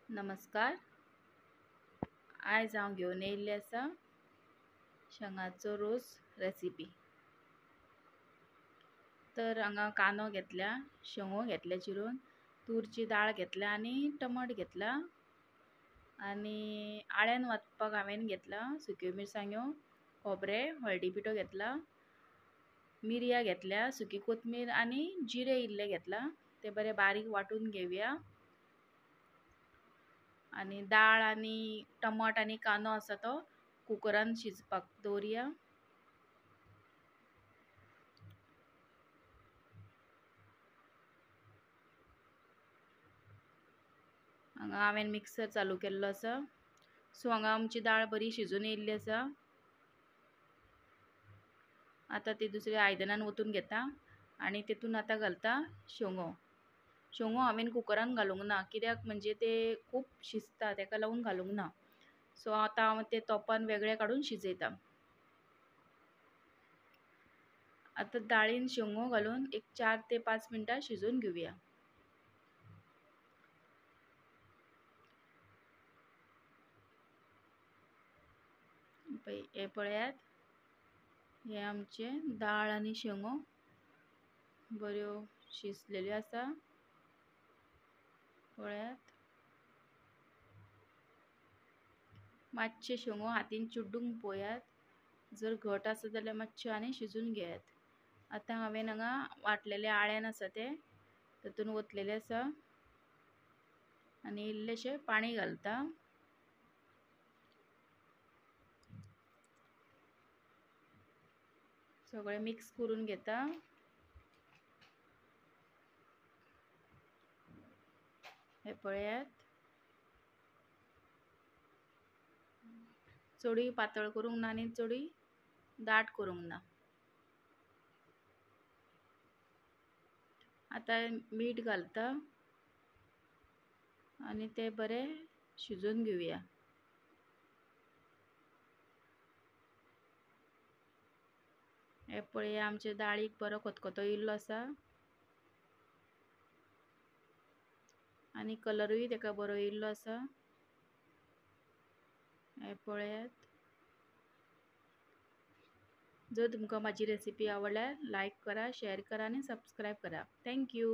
नमस्कार. आयज हांव घेवन येयल्लें आसा शेंगाचो रोस रेसिपी. तर हांगा कांदो घेतल्या, शेंगो घेतल्या चिरून, तुरची दाळ घेतल्या आनी टमाट घेतला आनी आळ्यान वांटपाक हांवें घेतला सुक्यो मिरसांग्यो, खोबरें, हळदी पिठो घेतला, मिरयां घेतल्या, सुकी कोथमीर आनी जिरें इल्लें घेतला. ते बरें बारीक वांटून घेवया आनी दाळ आनी टमाट आनी कांदो आसा तो कुकरान शिजपाक दवरया. हांगा हांवें मिक्सर चालू केल्लो आसा. सो हांगा आमची दाळ बरी शिजून येयल्ली आसा. आतां ती दुसऱ्या आयदनान ओतून घेता आनी तेतून आतां घालता शेंगो. शेंगो हांवें कुकरान घालूंक ना, कित्याक म्हणजे ते खूब शिजता तेका लागून घालूंक ना. सो आतां हांव ते तोपान वेगळे काडून शिजयता. आतां दाळीन शेंगो घालून एक 4 ते 5 मिनटां शिजोवन घेवया. हे पळयात, हे आमचे दाळ आनी शेंगो बऱ्यो शिजलेल्यो आसा. पळयात, मातशे शेंगो हातीन चुड्डूंक पळयात. जर घट आसा जाल्यार मातशे आनी शिजून घेयात. आतां हांवें हांगा वाटलेले आळ्यान आसा ते तातून ओतलेले आसा आनी इल्लेशें पाणी घालता. सगळे मिक्स करून घेता. हे पळयात, चडूय पातळ करूंक ना आनी चडूय दाट करूंक ना. आतां मीठ घालता आनी ते बरें शिजोवन घेवया. हे पळया, आमच्या दाळीक बरो खतखतो येयल्लो आसा आनी कलरूय तेका बरो येयल्लो आसा. हे पळयात. जर तुमकां माझी रेसिपी आवडल्यार लायक करा, शेअर करा आनी सबस्क्राईब करा. Thank you.